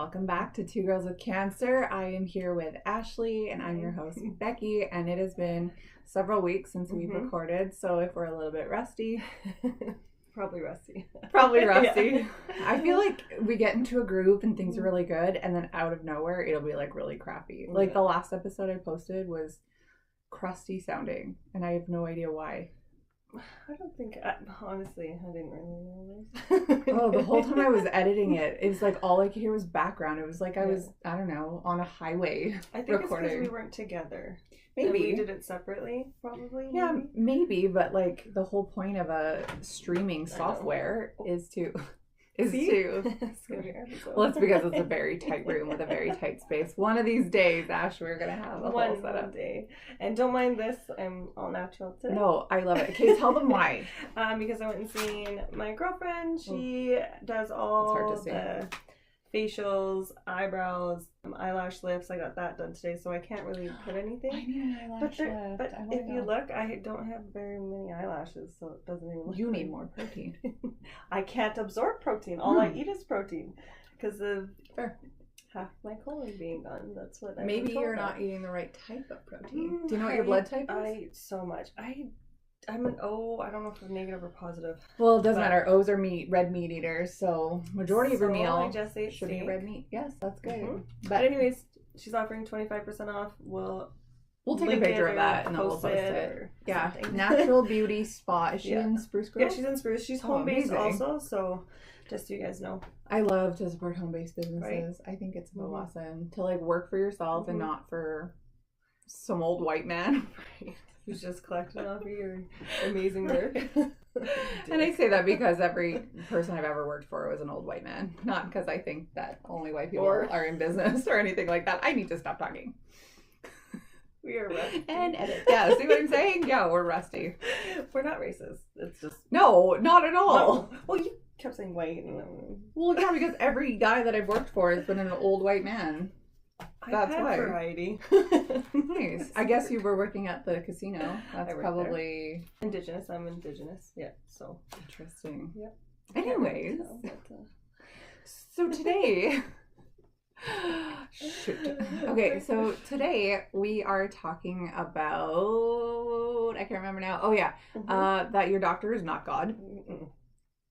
welcome back to Two Girls with Cancer. I am here with Ashley and I'm your host Becky, and it has been several weeks since we've recorded, so if we're a little bit rusty, probably rusty. Yeah. I feel like we get into a groove and things are really good, and then out of nowhere it'll be like really crappy. Like the last episode I posted was crusty sounding and I have no idea why. I don't think, honestly, I didn't really know this. Oh, the whole time I was editing it, it was like all I could hear was background. It was like I was, I don't know, on a highway I think recording. It's because we weren't together. Maybe. And we did it separately, probably. Yeah, maybe, but like the whole point of a streaming software is to... Well, it's because it's a very tight room with a very tight space. One of these days, Ash, we're going to have a whole setup. One day. And don't mind this, I'm all natural today. No, I love it. Okay, tell them why. Because I went and seen my girlfriend. She does all the facials, eyebrows, eyelash lifts. I got that done today, so I can't really put anything. I need an eyelash lift. But if you look, I don't have very many eyelashes, so it doesn't even look. You need more protein. I can't absorb protein. All I eat is protein because of half my colon being gone. That's what maybe you're not eating the right type of protein. Do you know what your blood type is? I eat so much. I'm an O. I don't know if I'm negative or positive. Well, it doesn't matter. O's are red meat eaters, so majority of your meal I just ate should be red meat. Yes, that's good. But anyways, she's offering 25% off. We'll take a picture of that and then we'll post it. Yeah, Natural Beauty Spa. Is she in Spruce Grove? Yeah, she's in Spruce. She's home based also, so just so you guys know. I love to support home based businesses. Right? I think it's so awesome to like work for yourself and not for some old white man. Who's just collecting off of your amazing work. And I say that because every person I've ever worked for was an old white man. Not because I think that only white people are in business or anything like that. I need to stop talking. We are rusty. And edit. Yeah, see what I'm saying? Yeah, we're rusty. We're not racist. It's just... No, not at all. No. Well, you kept saying white. Well, yeah, because every guy that I've worked for has been an old white man. That's why. Variety. Nice. I guess you were working at the casino. That's probably there. Indigenous. I'm Indigenous. Yeah. So interesting. Yep. Anyways, so today, Okay, so today we are talking about. I can't remember now. Oh yeah, that your doctor is not God,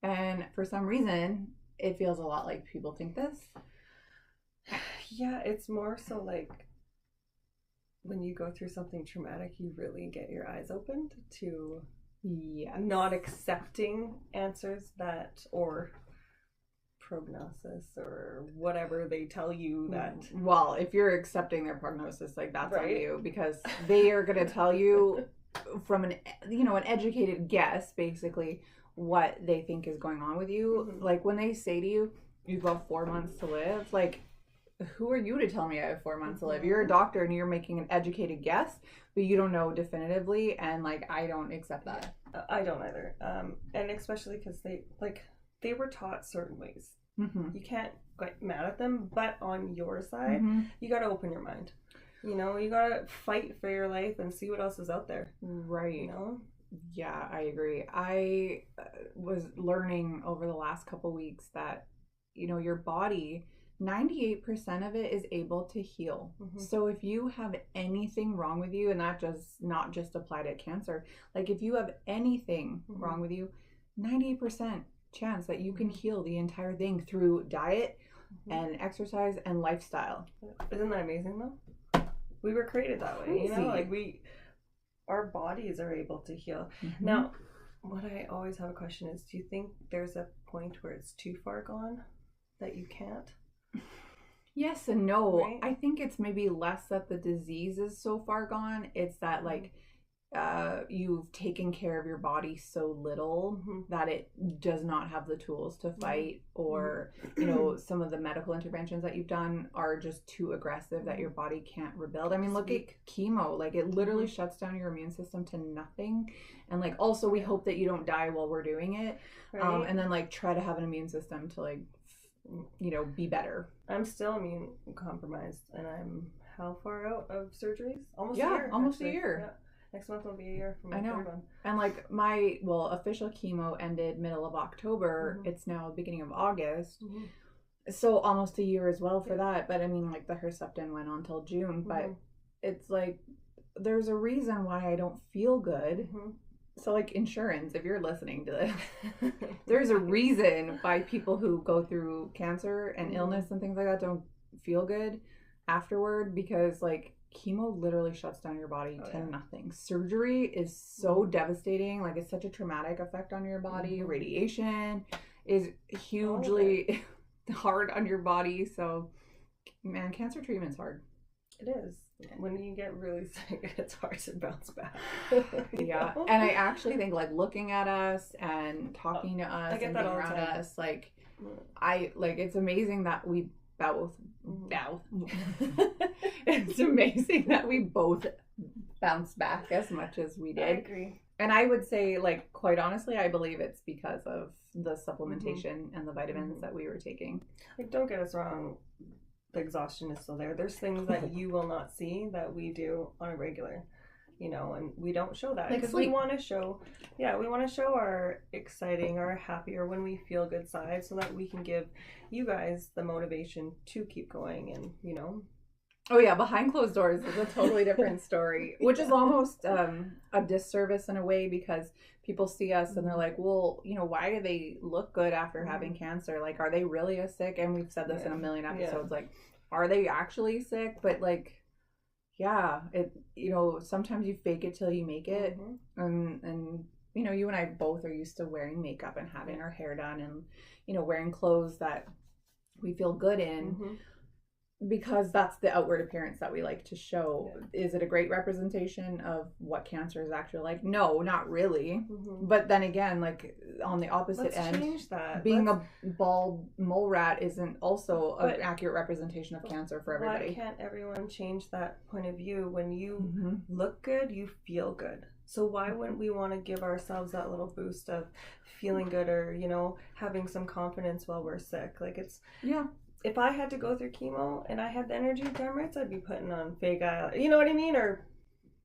and for some reason it feels a lot like people think this. Yeah, it's more so like when you go through something traumatic, you really get your eyes opened to not accepting answers that or prognosis or whatever they tell you that. Well, if you're accepting their prognosis, like that's on you, because they are going to tell you from an educated guess, basically, what they think is going on with you. Like when they say to you, you've got 4 months to live, like, who are you to tell me I have 4 months to live? You're a doctor and you're making an educated guess, but you don't know definitively, and like I don't accept that. I don't either. And especially because they were taught certain ways. You can't get mad at them, but on your side, you got to open your mind. You know, you got to fight for your life and see what else is out there. Right. You know? Yeah, I agree. I was learning over the last couple weeks that, your body, 98% of it is able to heal. So if you have anything wrong with you, and that does not just apply to cancer, like if you have anything wrong with you, 98% chance that you can heal the entire thing through diet and exercise and lifestyle. Isn't that amazing though? We were created that way. Like our bodies are able to heal. Now, what I always have a question is, do you think there's a point where it's too far gone that you can't? Yes and no. Right? I think it's maybe less that the disease is so far gone. It's that like you've taken care of your body so little that it does not have the tools to fight, or some of the medical interventions that you've done are just too aggressive that your body can't rebuild. I mean, look at chemo, like it literally shuts down your immune system to nothing, and like also we hope that you don't die while we're doing it, and then like try to have an immune system to like be better. I'm still immune compromised, and I'm how far out of surgeries? Almost a year. Yeah. Next month will be a year for my third one. And like my official chemo ended middle of October. It's now beginning of August. So almost a year as well for that. But I mean, like the Herceptin went on till June, but it's like there's a reason why I don't feel good. So like insurance, if you're listening to this, there's a reason why people who go through cancer and illness and things like that don't feel good afterward, because like chemo literally shuts down your body to nothing. Surgery is so devastating. Like it's such a traumatic effect on your body. Radiation is hugely hard on your body. So man, cancer treatment's hard. It is. When you get really sick, it's hard to bounce back. Yeah. And I actually think like looking at us and talking to us and being around us, like it's amazing that we both it's amazing that we both bounced back as much as we did. I agree. And I would say, like, quite honestly, I believe it's because of the supplementation and the vitamins that we were taking. Like, don't get us wrong, the exhaustion is still there. There's things that you will not see that we do on a regular, you know, and we don't show that because we want to show our exciting or happy or when we feel good side, so that we can give you guys the motivation to keep going. And you know, oh yeah, behind closed doors is a totally different story, which is almost a disservice in a way, because people see us and they're like, well, you know, why do they look good after having cancer? Like, are they really as sick? And we've said this in a million episodes, like, are they actually sick? But like, yeah, it, you know, sometimes you fake it till you make it. And you know, you and I both are used to wearing makeup and having our hair done and, you know, wearing clothes that we feel good in. Because that's the outward appearance that we like to show. Is it a great representation of what cancer is actually like? No, not really. But then again, like on the opposite end, change that. Being a bald mole rat isn't also an accurate representation of cancer for everybody. Why can't everyone change that point of view? When you look good, you feel good. So why wouldn't we want to give ourselves that little boost of feeling good, or, you know, having some confidence while we're sick? Like, it's if I had to go through chemo and I had the energy, damn right, I'd be putting on fake eye. You know what I mean? Or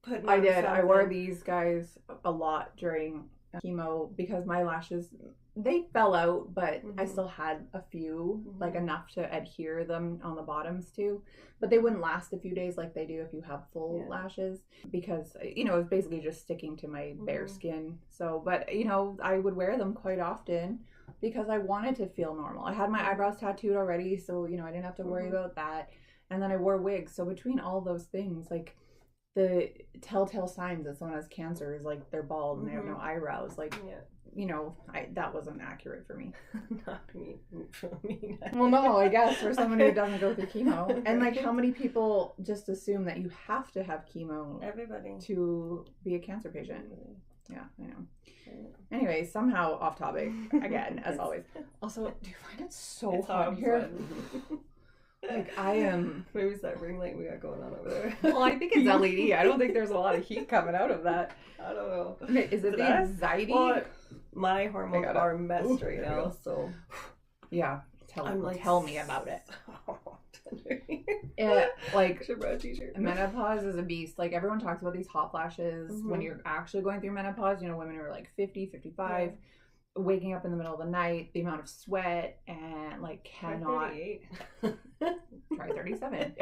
putting on something. I wore these guys a lot during chemo because my lashes, they fell out, but I still had a few, like enough to adhere them on the bottoms too. But they wouldn't last a few days like they do if you have full lashes, because, you know, it was basically just sticking to my bare skin. So, but, you know, I would wear them quite often because I wanted to feel normal. I had my eyebrows tattooed already, so, you know, I didn't have to worry about that. And then I wore wigs. So between all those things, like, the telltale signs that someone has cancer is like they're bald and they have no eyebrows. Like, you know, that wasn't accurate for me. Not for me. Well, no, I guess for someone who doesn't go through chemo. And like, how many people just assume that you have to have chemo? Everybody. To be a cancer patient. Yeah, I know. Anyway, somehow off topic again, as always. Also, do you find it so hot here? Like, I am. Maybe it's that ring light we got going on over there. Well, I think it's LED. I don't think there's a lot of heat coming out of that. I don't know. Is it the anxiety? Well, my hormones are messed right now, so. Yeah. Tell me about it. Like, menopause is a beast. Like, everyone talks about these hot flashes when you're actually going through menopause. You know, women are like 50, 55, waking up in the middle of the night, the amount of sweat, and like cannot try 37.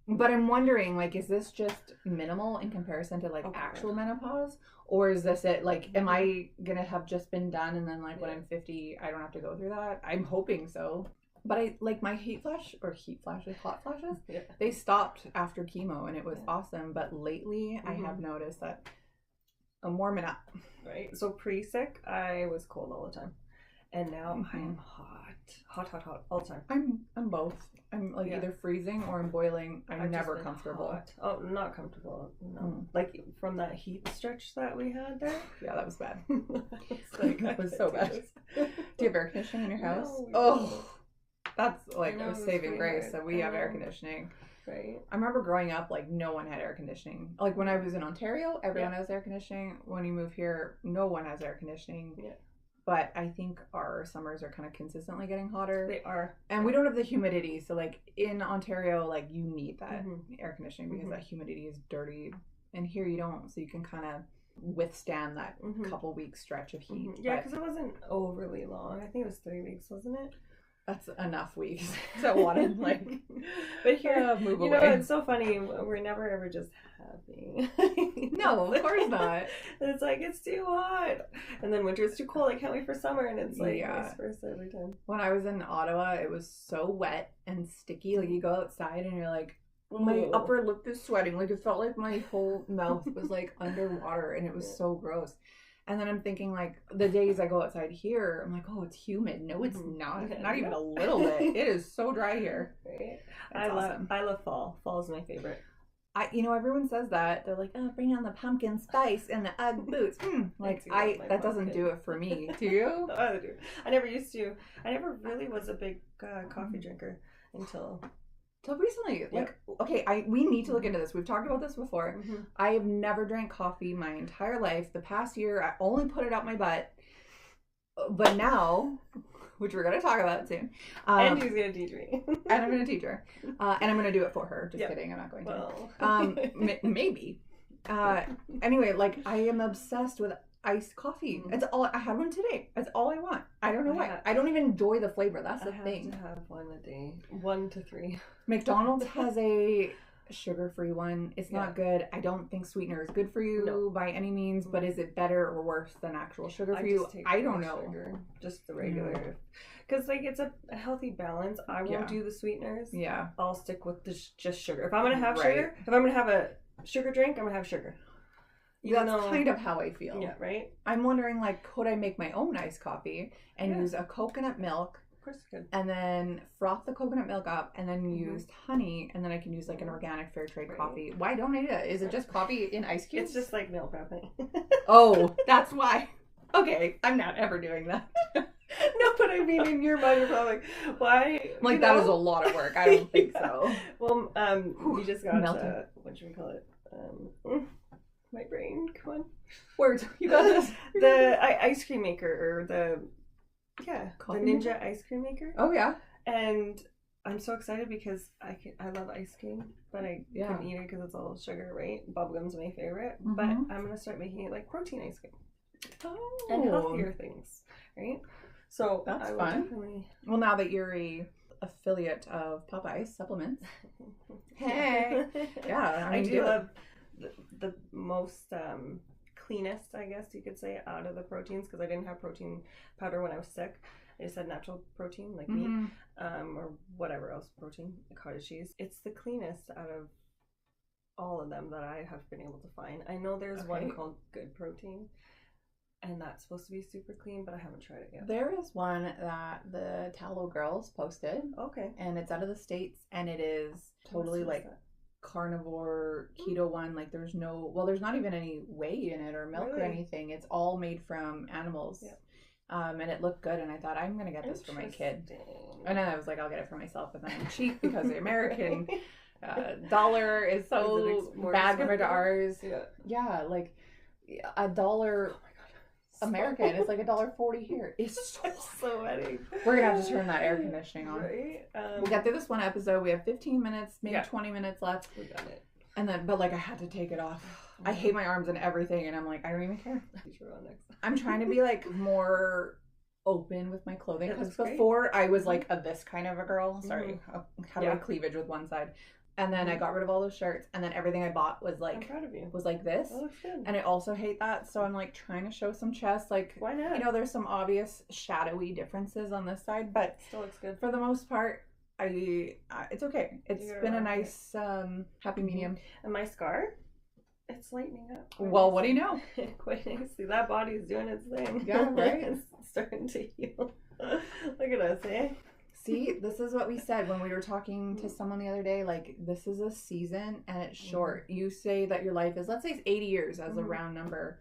But I'm wondering, like, is this just minimal in comparison to like actual menopause, or is this it? Like, am I gonna have just been done and then like when I'm 50 I don't have to go through that? I'm hoping so. But I like my hot flashes, they stopped after chemo and it was awesome. But lately I have noticed that I'm warming up. Right. So pre-sick, I was cold all the time, and now I'm hot all the time. I'm both. I'm like either freezing or I'm boiling. I'm never comfortable. Hot. Oh, not comfortable. No. Like from that heat stretch that we had there. Yeah, that was bad. That was so bad. Do you have air conditioning in your house? No, that's like a saving grace. So we have air conditioning. Right. I remember growing up, like, no one had air conditioning. Like, when I was in Ontario, everyone has air conditioning. When you move here, no one has air conditioning. Yeah. But I think our summers are kind of consistently getting hotter. They are. And we don't have the humidity. So, like, in Ontario, like, you need that air conditioning because that humidity is dirty. And here you don't. So you can kind of withstand that couple weeks stretch of heat. Yeah, because it wasn't overly long. I think it was 3 weeks, wasn't it? That's enough weeks to want to like. But here, move you away. know, it's so funny. We're never ever just happy. No, of course not. It's like it's too hot, and then winter is too cold. I can't wait for summer, and it's like vice versa every time. When I was in Ottawa, it was so wet and sticky. Like you go outside and you're like, my upper lip is sweating. Like it felt like my whole mouth was like underwater, and it was so gross. And then I'm thinking, like, the days I go outside here, I'm like, oh, it's humid. No, it's not. Not even a little bit. It is so dry here. Right? I love fall. Fall is my favorite. Everyone says that. They're like, oh, bring on the pumpkin spice and the Ugg boots. That doesn't do it for me. Do you? I do. I never used to. I never really was a big coffee drinker until recently. Okay, we need to look into this. We've talked about this before. I have never drank coffee my entire life. The past year, I only put it out my butt. But now, which we're going to talk about soon. And she's going to teach me. And I'm going to teach her. And I'm going to do it for her. Just kidding. I'm not going to. Maybe. Anyway, like, I am obsessed with iced coffee. That's all. I had one today. That's all I want. I don't know why. I don't even enjoy the flavor. That's the thing. I have one a day. 1 to 3. McDonald's has a sugar-free one. It's not good. I don't think sweetener is good for you by any means, but is it better or worse than actual sugar for you? I don't know. Sugar, just the regular. Because like it's a healthy balance. I won't do the sweeteners. Yeah. I'll stick with just sugar. If I'm going to have sugar, if I'm going to have a sugar drink, I'm going to have sugar. That's kind of how I feel. Yeah, right? I'm wondering, like, could I make my own iced coffee and use a coconut milk? Of course you could. And then froth the coconut milk up and then use honey, and then I can use, like, an organic fair trade coffee. Why don't I do that? Is it just coffee in ice cubes? It's just like meal prepping. Oh, that's why. Okay, I'm not ever doing that. No, but I mean, in your mind, you're probably like, why? Like, that is a lot of work. I don't think so. Well, we just got, what should we call it? My brain, come on. Words. You got this. The ice cream maker, or the Ninja maker? ice cream maker. Oh yeah. And I'm so excited because I love ice cream, but I couldn't eat it because it's all sugar, right? Bubblegum's my favorite, but I'm gonna start making it like protein ice cream. Oh. And healthier things, right? So that's fun. Well, now that you're a affiliate of Popeye's supplements, hey, yeah, I do love the most cleanest, I guess you could say, out of the proteins, because I didn't have protein powder when I was sick. I just had natural protein, like meat, or whatever else protein, cottage cheese. It's the cleanest out of all of them that I have been able to find. I know there's one called Good Protein, and that's supposed to be super clean, but I haven't tried it yet. There is one that the Tallow Girls posted. Okay. And it's out of the States, and it is totally like carnivore keto one. Like there's not even any whey in it or milk or anything. It's all made from animals. And it looked good, and I thought, I'm gonna get this for my kid. And then I was like, I'll get it for myself, and then I'm cheap because the American dollar is so bad compared to ours. Like $1 American is like $1.40 here. It's so sweaty. We're gonna have to turn that air conditioning on. Right? We'll get through this one episode. We have 15 minutes, maybe 20 minutes left. We got it. And then, but like, I had to take it off. I hate my arms and everything, and I'm like, I don't even care. I'm trying to be like more open with my clothing, because before I was like this kind of a girl. Sorry, how do I cleavage with one side? And then I got rid of all those shirts, and then everything I bought was like, I'm proud of you. Was like this. That looks good. And I also hate that, so I'm like trying to show some chest. Like, why not? You know, there's some obvious shadowy differences on this side, but still looks good. For the most part, it's okay. It's been a nice happy medium. And my scar, it's lightening up. Well, what do you know? Quite nicely. That body's doing its thing. Yeah, right. It's starting to heal. Look at us, eh? See, this is what we said when we were talking to someone the other day. Like, this is a season and it's short. You say that your life is, let's say it's 80 years as a round number.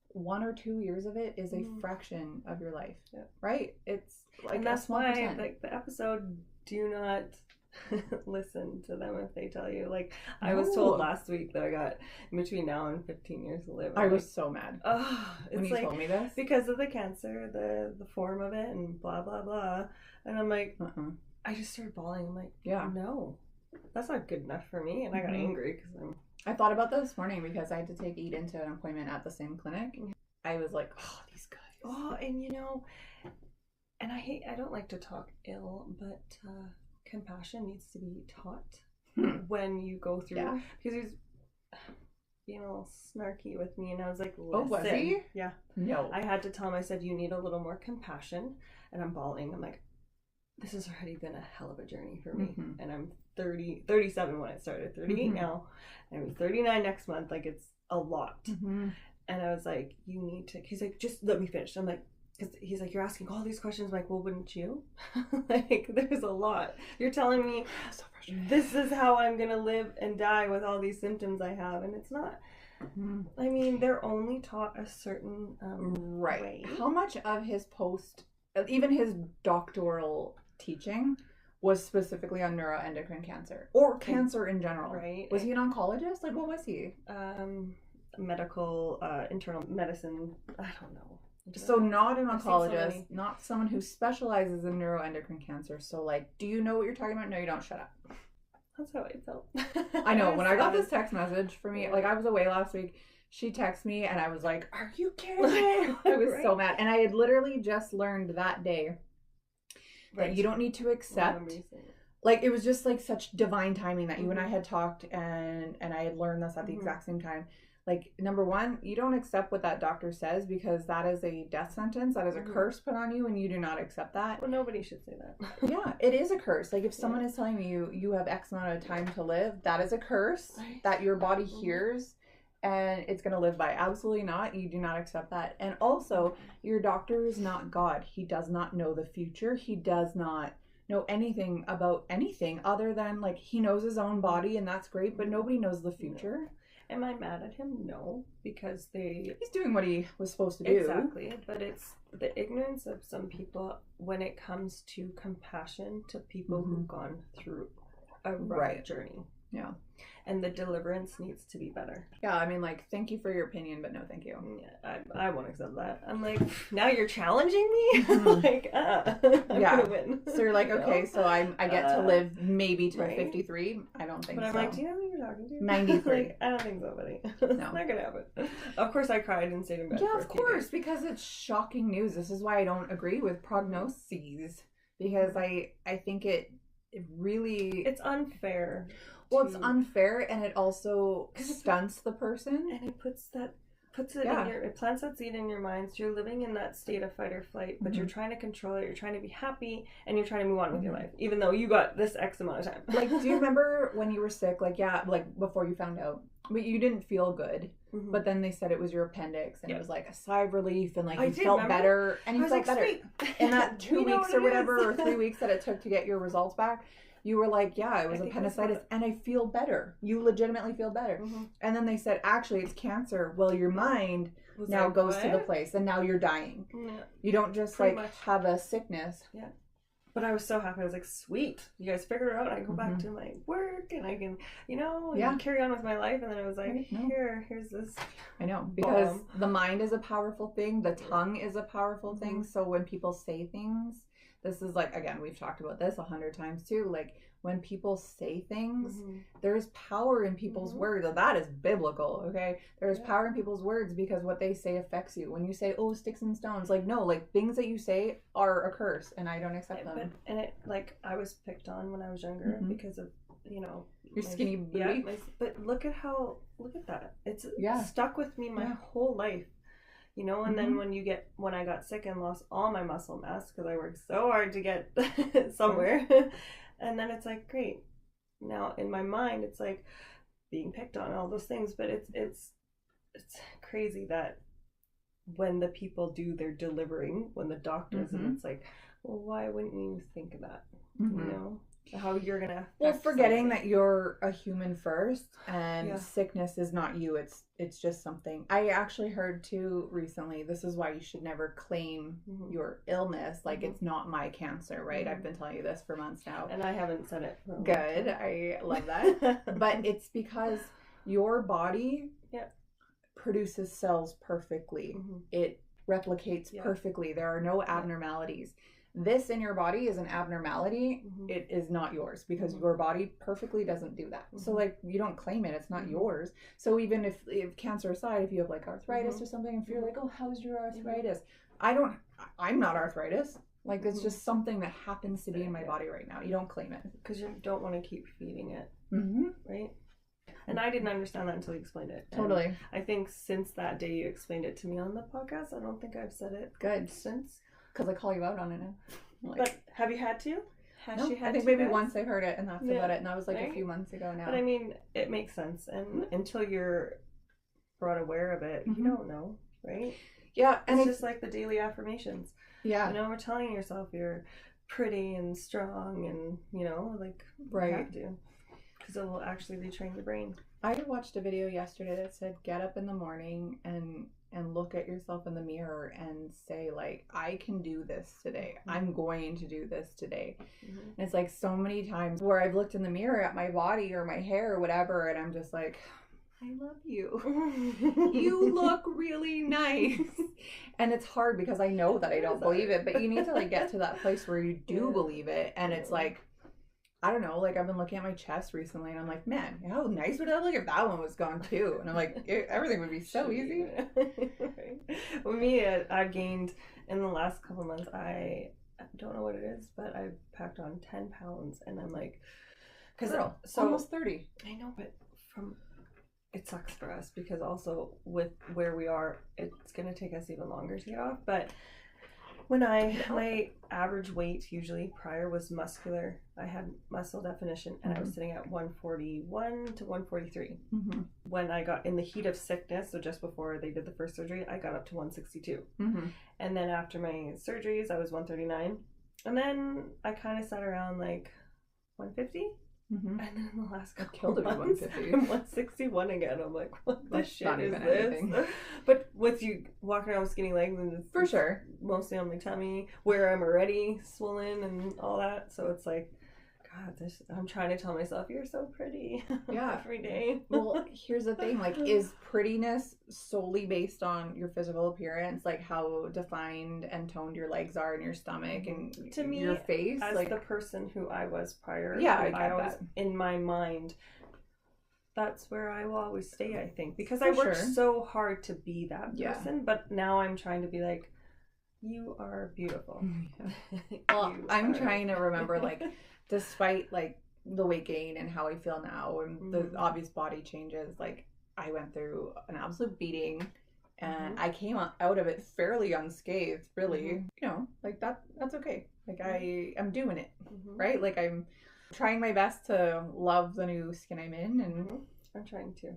1 or 2 years of it is a fraction of your life, right? It's like, and that's why, like, the episode, do not listen to them if they tell you. Like, I was told last week that I got in between now and 15 years to live. I was so mad when you told me this, because of the cancer, the form of it, and blah blah blah. And I'm like, I just started bawling. I'm like, no, that's not good enough for me. And I got angry because I thought about that this morning because I had to take Eden to an appointment at the same clinic. I was like, oh, these guys. Oh, and you know, and I don't like to talk ill, but compassion needs to be taught when you go through. Yeah. Because he's being a little snarky with me, and I was like, listen. Oh, was he? Yeah. No. I had to tell him, I said, you need a little more compassion, and I'm bawling. I'm like, this has already been a hell of a journey for me. Mm-hmm. And I'm 37 when I started, 38 mm-hmm. now, and I'm 39 next month. Like, it's a lot. Mm-hmm. And I was like, you need to, he's like, just let me finish. I'm like, because he's like, you're asking all these questions. I'm like, well, wouldn't you? Like, there's a lot. You're telling me so this is how I'm going to live and die with all these symptoms I have. And it's not. Mm-hmm. I mean, they're only taught a certain right way. How much of his even his doctoral teaching was specifically on neuroendocrine cancer or cancer in general? Right. Was he an oncologist? Like, what was he? Medical, internal medicine. I don't know. So not an oncologist, not someone who specializes in neuroendocrine cancer. So, like, do you know what you're talking about? No, you don't. Shut up. That's how I felt. I know. When I got this text message for me, like, I was away last week. She texted me and I was like, are you kidding me? I was so mad. And I had literally just learned that day that you don't need to accept. Like, it was just like such divine timing that you and I had talked, and I had learned this at the exact same time. Like, number one, you don't accept what that doctor says, because that is a death sentence. That is a curse put on you, and you do not accept that. Well, nobody should say that. Yeah, it is a curse. Like, if someone is telling you have X amount of time to live, that is a curse that your body hears, and it's going to live by. Absolutely not. You do not accept that. And also, your doctor is not God. He does not know the future. He does not know anything about anything other than, like, he knows his own body, and that's great, but nobody knows the future. Am I mad at him? No, because he's doing what he was supposed to do. Exactly, but it's the ignorance of some people when it comes to compassion to people who've gone through a rough journey. Yeah. And the deliverance needs to be better. Yeah, I mean, like, thank you for your opinion, but no thank you. Yeah, I won't accept that. I'm like, now you're challenging me? Like, I'm gonna win. So you're like, okay, so I get to live maybe till 53? I don't think so. But I'm like, do you know who you're talking to? 93. Like, I don't think so, buddy. It's not gonna happen. Of course I cried and stayed in bed for a few days. Because it's shocking news. This is why I don't agree with prognoses. Because I think it really... It's unfair. Well, it's unfair, and it also stunts the person. And it puts it in it plants that seed in your mind. So you're living in that state of fight or flight, but you're trying to control it. You're trying to be happy, and you're trying to move on with your life, even though you got this X amount of time. Like, do you remember when you were sick? Like, before you found out, but you didn't feel good. But then they said it was your appendix, and it was like a sigh of relief, and like you felt better, and you felt better. In that 2 weeks or whatever, or 3 weeks that it took to get your results back. You were like, yeah, it was appendicitis, and I feel better. You legitimately feel better. And then they said, actually, it's cancer. Well, your mind now goes to the place, and now you're dying. Yeah. You don't just, have a sickness. Yeah. But I was so happy. I was like, sweet. You guys figure it out. I go back to my work, and I can, carry on with my life. And then I was like, here's this. I know. Because the mind is a powerful thing. The tongue is a powerful thing. So when people say things... This is like, again, we've talked about this 100 times too. Like, when people say things, there's power in people's words. That is biblical, okay? There's power in people's words because what they say affects you. When you say, oh, sticks and stones, like, no, like, things that you say are a curse, and I don't accept them. But I was picked on when I was younger because of, your skinny booty. Yeah, but look at that. It's stuck with me my whole life. And then when I got sick and lost all my muscle mass because I worked so hard to get somewhere, and then it's like, great. Now in my mind, it's like being picked on, all those things, but it's crazy that when the people do their delivering, when the doctors, and it's like, well, why wouldn't you think of that? How you're gonna forgetting that you're a human first, and sickness is not you, it's just something. I actually heard too recently, this is why you should never claim your illness, like it's not my cancer, right? I've been telling you this for months now, and I haven't said it for good. I love that. But it's because your body produces cells perfectly. It replicates perfectly. There are no abnormalities. This in your body is an abnormality. It is not yours because your body perfectly doesn't do that. So like, you don't claim it. It's not yours. So even if cancer aside, if you have like arthritis or something, if you're like, oh, how's your arthritis? I'm not arthritis. Like, it's just something that happens to be in my body right now. You don't claim it. Because you don't want to keep feeding it. Mm-hmm. Right? And I didn't understand that until you explained it. Totally. And I think since that day you explained it to me on the podcast, I don't think I've said it good since. Because I call you out on it now. Like, but have you had to? No, I think maybe once I heard it, and that's about it. And that was like right? a few months ago now. But I mean, it makes sense. And until you're brought aware of it, you don't know, right? Yeah. And it's just like the daily affirmations. Yeah. You know, we're telling yourself you're pretty and strong and, you know, like, right. you have to. Because it will actually retrain your brain. I watched a video yesterday that said get up in the morning and look at yourself in the mirror and say, like, I can do this today. I'm going to do this today. And it's like so many times where I've looked in the mirror at my body or my hair or whatever, and I'm just like, I love you. You look really nice. And it's hard because I know that I don't believe it, but you need to like get to that place where you do believe it. And it's like, I don't know, like I've been looking at my chest recently and I'm like, man, how nice would that look if that one was gone too? And I'm like, everything would be so easy. Right. Well, me, I've gained in the last couple of months, I don't know what it is, but I've packed on 10 pounds and I'm like, because almost 30. I know, but it sucks for us because also with where we are, it's going to take us even longer to get off. But when my average weight usually prior was muscular, I had muscle definition and I was sitting at 141 to 143. When I got in the heat of sickness, so just before they did the first surgery, I got up to 162. And then after my surgeries, I was 139. And then I kind of sat around like 150. And then in the last couple of months, I'm 161 again. I'm like, what the shit is this? But with you walking around with skinny legs, and it's for sure mostly on my tummy, where I'm already swollen and all that. So it's like, God, I'm trying to tell myself, you're so pretty. Yeah. Every day. Well, here's the thing, like, is prettiness solely based on your physical appearance, like how defined and toned your legs are and your stomach and to me, your face? As like the person who I was prior, yeah, I get that. In my mind, that's where I will always stay, I think, because I worked so hard to be that person, but now I'm trying to be like, you are beautiful. Well, I'm trying to remember, like, despite like the weight gain and how I feel now and the obvious body changes, like I went through an absolute beating and I came out of it fairly unscathed, really. You know, like that's okay. Like I am doing it, right? Like I'm trying my best to love the new skin I'm in, and I'm trying to.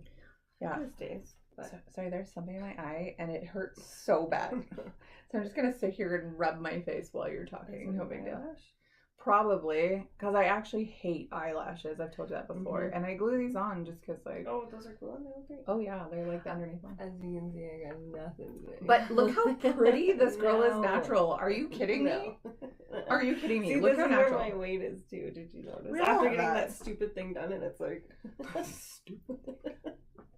Yeah. These days. But... sorry, there's something in my eye and it hurts so bad. So I'm just gonna sit here and rub my face while you're talking. No big deal. Probably, because I actually hate eyelashes. I've told you that before. And I glue these on just because, like... Oh, those are glue on? Okay. Oh, yeah. They're, like, the underneath one. As you can see, I got nothing today. But look how pretty this girl is natural. Are you kidding me? Are you kidding me? See, look how natural. Where my weight is, too. Did you notice? Really? After getting that stupid thing done, and it's like... Stupid.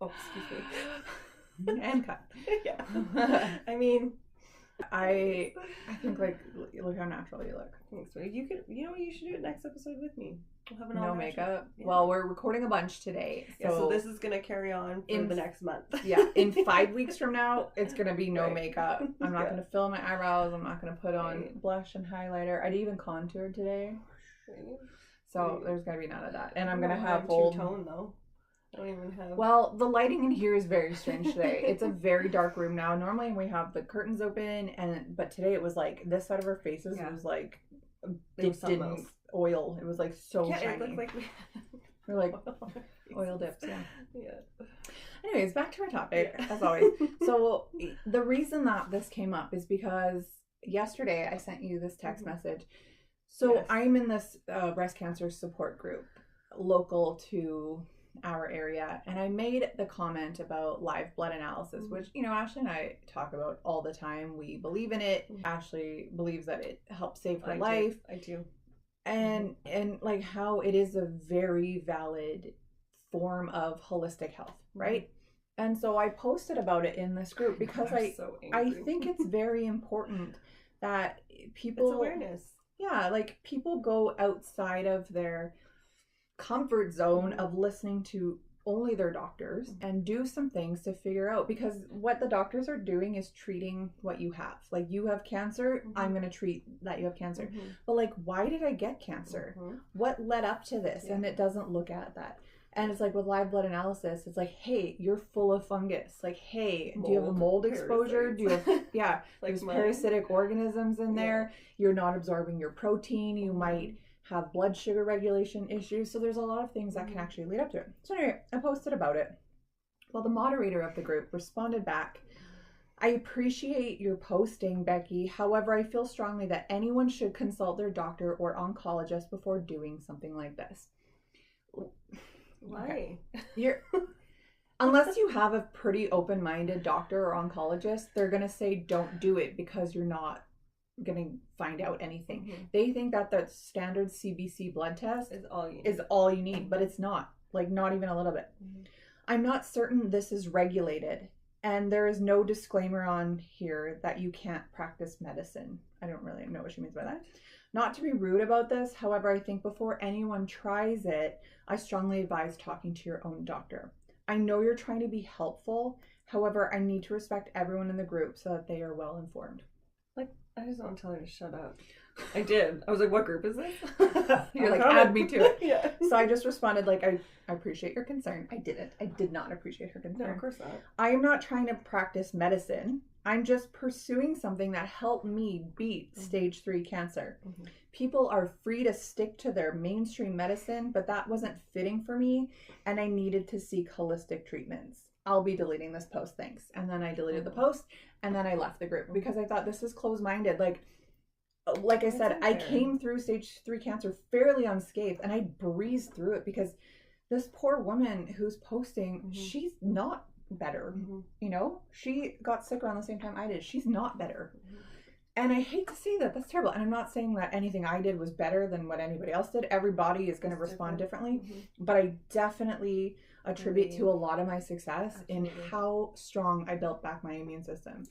Oh, excuse me. And cut. Yeah. I mean... I think, like, look how natural you look. Thanks. You know what, you should do it next episode with me. We'll have an no makeup. Yeah. Well, we're recording a bunch today, so this is gonna carry on for the next month. Yeah, in 5 weeks from now, it's gonna be no makeup. I'm not gonna fill my eyebrows. I'm not gonna put on blush and highlighter. I didn't even contour today, so there's gonna be none of that. And I'm gonna have full tone though. I don't even have... Well, the lighting in here is very strange today. It's a very dark room now. Normally we have the curtains open, but today it was like this side of our faces was like dipped in oil. It was like so shiny. It looked like we're like oil dips. Yeah. Anyways, back to our topic as always. So the reason that this came up is because yesterday I sent you this text message. So I'm in this breast cancer support group local to our area, and I made the comment about live blood analysis, which, you know, Ashley and I talk about all the time. We believe in it. Ashley believes that it helps save her life. I do. And like how it is a very valid form of holistic health, right? And so I posted about it in this group because I think it's very important that people... It's awareness. Yeah, like people go outside of their comfort zone of listening to only their doctors and do some things to figure out, because what the doctors are doing is treating what you have. Like, you have cancer, I'm going to treat that you have cancer. But like, why did I get cancer? What led up to this? And it doesn't look at that. And it's like with live blood analysis, it's like, hey, you're full of fungus. Like, hey, do you have a mold exposure? Do you have, like, there's parasitic organisms in there. You're not absorbing your protein. You might have blood sugar regulation issues. So there's a lot of things that can actually lead up to it. So anyway, I posted about it. Well, the moderator of the group responded back, I appreciate your posting, Becky. However, I feel strongly that anyone should consult their doctor or oncologist before doing something like this. Why? Okay. Unless you have a pretty open-minded doctor or oncologist, they're going to say don't do it because you're not going to find out anything. They think that the standard CBC blood test is all you need, but it's not. Like, not even a little bit. I'm not certain this is regulated, and there is no disclaimer on here that you can't practice medicine. I don't really know what she means by that. Not to be rude about this, however, I think before anyone tries it, I strongly advise talking to your own doctor. I know you're trying to be helpful, however, I need to respect everyone in the group so that they are well informed. Like, I just want to tell her to shut up. I did. I was like, what group is this? You're like, add me to it. So I just responded, like, I appreciate your concern. I didn't. I did not appreciate her concern. No, of course not. I am not trying to practice medicine. I'm just pursuing something that helped me beat stage 3 cancer. People are free to stick to their mainstream medicine, but that wasn't fitting for me, and I needed to seek holistic treatments. I'll be deleting this post, thanks. And then I deleted the post, and then I left the group because I thought this is closed-minded. Like I said, I came through stage 3 cancer fairly unscathed, and I breezed through it because this poor woman who's posting, she's not better. You know, she got sick around the same time I did. She's not better. And I hate to say that. That's terrible. And I'm not saying that anything I did was better than what anybody else did. Everybody is going to respond differently. But I definitely attribute to a lot of my success in how strong I built back my immune system.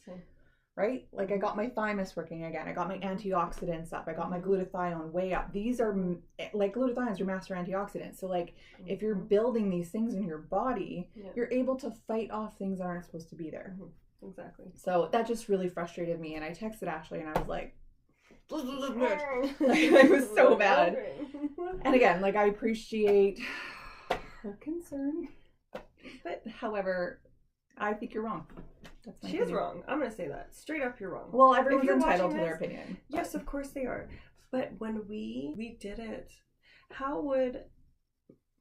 Right? Like, I got my thymus working again. I got my antioxidants up. I got my glutathione way up. These are, like, glutathione is your master antioxidant. So, like, if you're building these things in your body, you're able to fight off things that aren't supposed to be there. Exactly. So that just really frustrated me. And I texted Ashley and I was like, it was so bad. And again, like, I appreciate her concern. But, however, I think you're wrong. She is wrong. I'm going to say that. Straight up, you're wrong. Well, everyone's entitled to their opinion. Yes, of course they are. But when we did it, how would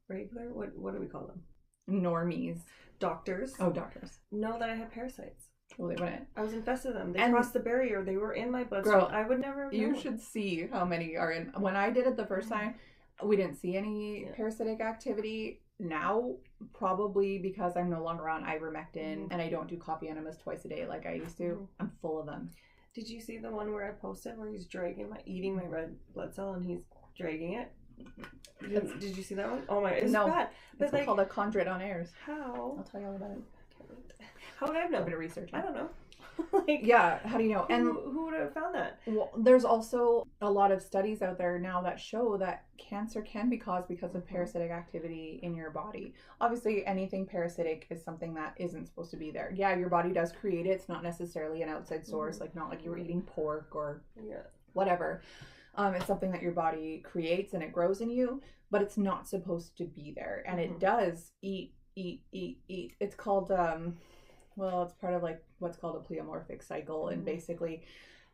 regular, what do we call them? Normies. Doctors. Oh, doctors. Know that I had parasites. Well, they wouldn't. I was infested with them. They crossed the barrier. They were in my bloodstream. I would never have known. You should see how many are in. When I did it the first time, we didn't see any parasitic activity. Now, probably because I'm no longer on ivermectin and I don't do coffee enemas twice a day like I used to, I'm full of them. Did you see the one where I posted where he's eating my red blood cell and he's dragging it? Did you see that one? Oh my, it's bad. It's like, called a chondrite on airs. How? I'll tell you all about it. How would I have known? A bit of research. I don't know. How do you know? And who would have found that? Well, there's also a lot of studies out there now that show that cancer can be caused because of parasitic activity in your body. Obviously, anything parasitic is something that isn't supposed to be there. Yeah, your body does create it. It's not necessarily an outside source, like not like you were eating pork or whatever. It's something that your body creates and it grows in you, but it's not supposed to be there. And it does eat. It's called it's part of like what's called a pleomorphic cycle, and basically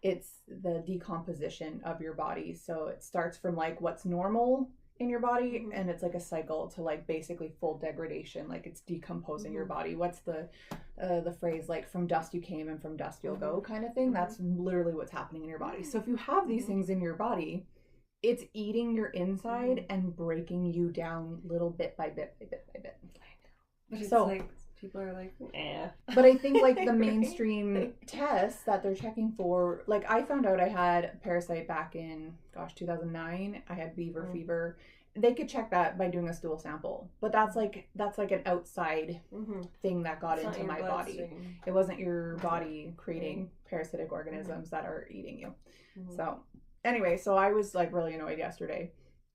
it's the decomposition of your body. So it starts from like what's normal in your body and it's like a cycle to like basically full degradation, like it's decomposing your body. What's the phrase, like from dust you came and from dust you'll go kind of thing? That's literally what's happening in your body. So if you have these things in your body, it's eating your inside and breaking you down little bit by bit by bit by bit. But it's like people are like, eh. But I think like the mainstream tests that they're checking for, like I found out I had a parasite back in 2009. I had beaver fever. They could check that by doing a stool sample, but that's like an outside thing that got into my body. It wasn't your body creating parasitic organisms that are eating you. So anyway, so I was like really annoyed yesterday.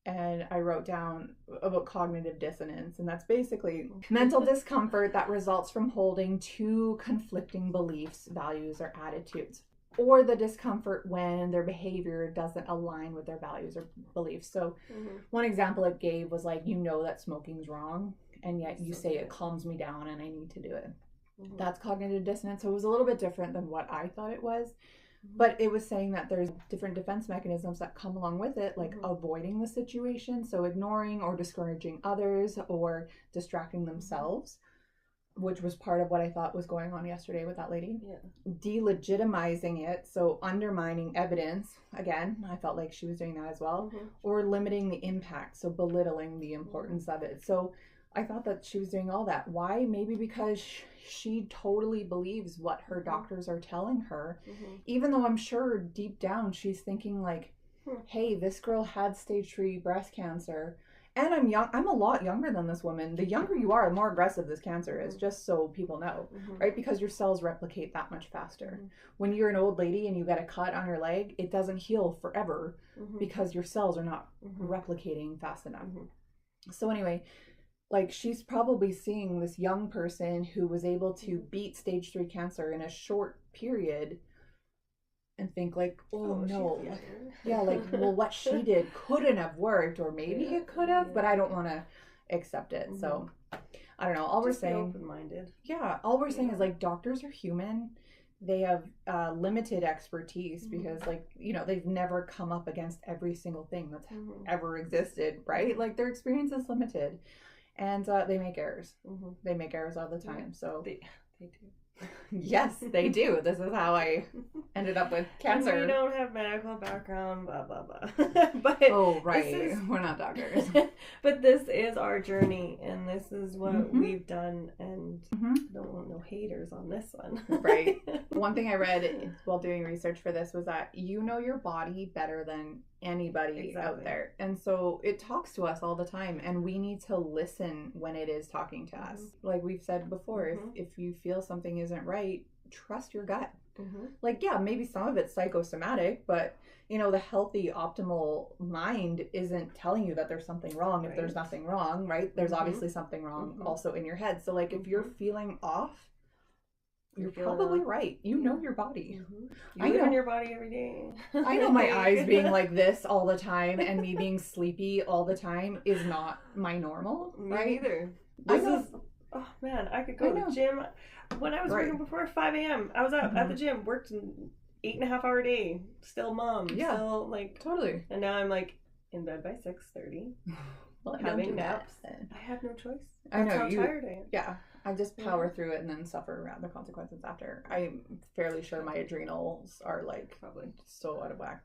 and I wrote down about cognitive dissonance, and that's basically mental discomfort that results from holding two conflicting beliefs, values, or attitudes, or the discomfort when their behavior doesn't align with their values or beliefs. So one example it gave was like, that smoking's wrong, and yet you say it calms me down and I need to do it. That's cognitive dissonance. So it was a little bit different than what I thought it was. But it was saying that there's different defense mechanisms that come along with it, like avoiding the situation, so ignoring or discouraging others or distracting themselves, which was part of what I thought was going on yesterday with that lady. Delegitimizing it, so undermining evidence. Again, I felt like she was doing that as well. Or limiting the impact, so belittling the importance of it. So I thought that she was doing all that. Why? Maybe because she totally believes what her doctors are telling her, even though I'm sure deep down she's thinking like, hey, this girl had stage 3 breast cancer, and I'm young. I'm a lot younger than this woman. The younger you are, the more aggressive this cancer is, just so people know, right? Because your cells replicate that much faster. When you're an old lady and you get a cut on your leg, it doesn't heal forever because your cells are not replicating fast enough. So anyway, like, she's probably seeing this young person who was able to beat stage 3 cancer in a short period and think like, oh no. Yeah, like, well, what she did couldn't have worked, or maybe it could have, but I don't want to accept it. So I don't know. All we're saying, open-minded. Yeah, all we're saying is like, doctors are human. They have limited expertise because, like, they've never come up against every single thing that's ever existed, right? Like, their experience is limited. And they make errors. They make errors all the time. So they do. Yes, they do. This is how I ended up with cancer. And we don't have medical background, blah, blah, blah. But we're not doctors. But this is our journey, and this is what we've done, and I don't want no haters on this one. Right. One thing I read while doing research for this was that you know your body better than anybody out there. And so it talks to us all the time, and we need to listen when it is talking to us. Like we've said before, if you feel something isn't right, trust your gut. Like, yeah, maybe some of it's psychosomatic, but the healthy, optimal mind isn't telling you that there's something wrong if there's nothing wrong, right? There's obviously something wrong also in your head. So like, if you're feeling off, you're probably right. You know your body. You live in your body every day. I know my eyes being like this all the time and me being sleepy all the time is not my normal, right? Me neither. Oh man, I could go to the gym. When I was working before 5 a.m., I was out at the gym, worked an 8.5-hour day, still mom, still like totally. And now I'm like in bed by 6:30, having naps. I have no choice. I know how tired I am. Yeah, I just power through it and then suffer around the consequences after. I'm fairly sure my adrenals are like probably so out of whack.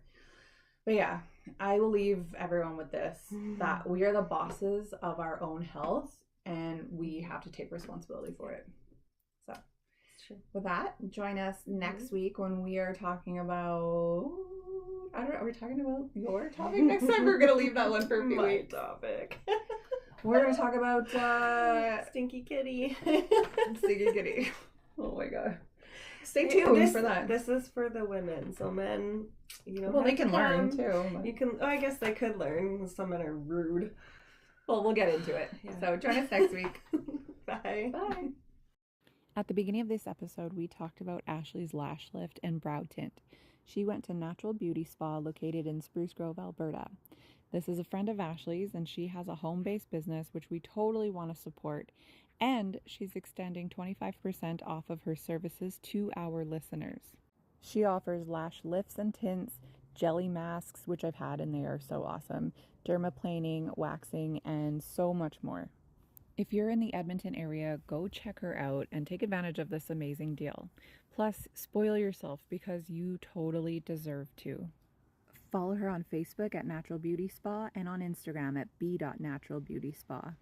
But yeah, I will leave everyone with this: that we are the bosses of our own health, and we have to take responsibility for it. So with that, join us next week when we are talking about, I don't know, are we talking about your topic next time? We're going to leave that one for a few weeks. Topic. We're going to talk about Stinky Kitty. Stinky Kitty. Oh my god. Stay tuned for that. This is for the women, so men, well, they can learn too. But... You can. I guess they could learn. Some men are rude. Well, we'll get into it. Yeah. So join us next week. Bye. Bye. At the beginning of this episode, we talked about Ashley's lash lift and brow tint. She went to Natural Beauty Spa located in Spruce Grove, Alberta. This is a friend of Ashley's, and she has a home-based business, which we totally want to support. And she's extending 25% off of her services to our listeners. She offers lash lifts and tints, jelly masks, which I've had and they are so awesome, dermaplaning, waxing, and so much more. If you're in the Edmonton area, go check her out and take advantage of this amazing deal. Plus, spoil yourself because you totally deserve to. Follow her on Facebook at Natural Beauty Spa and on Instagram at b.naturalbeautyspa.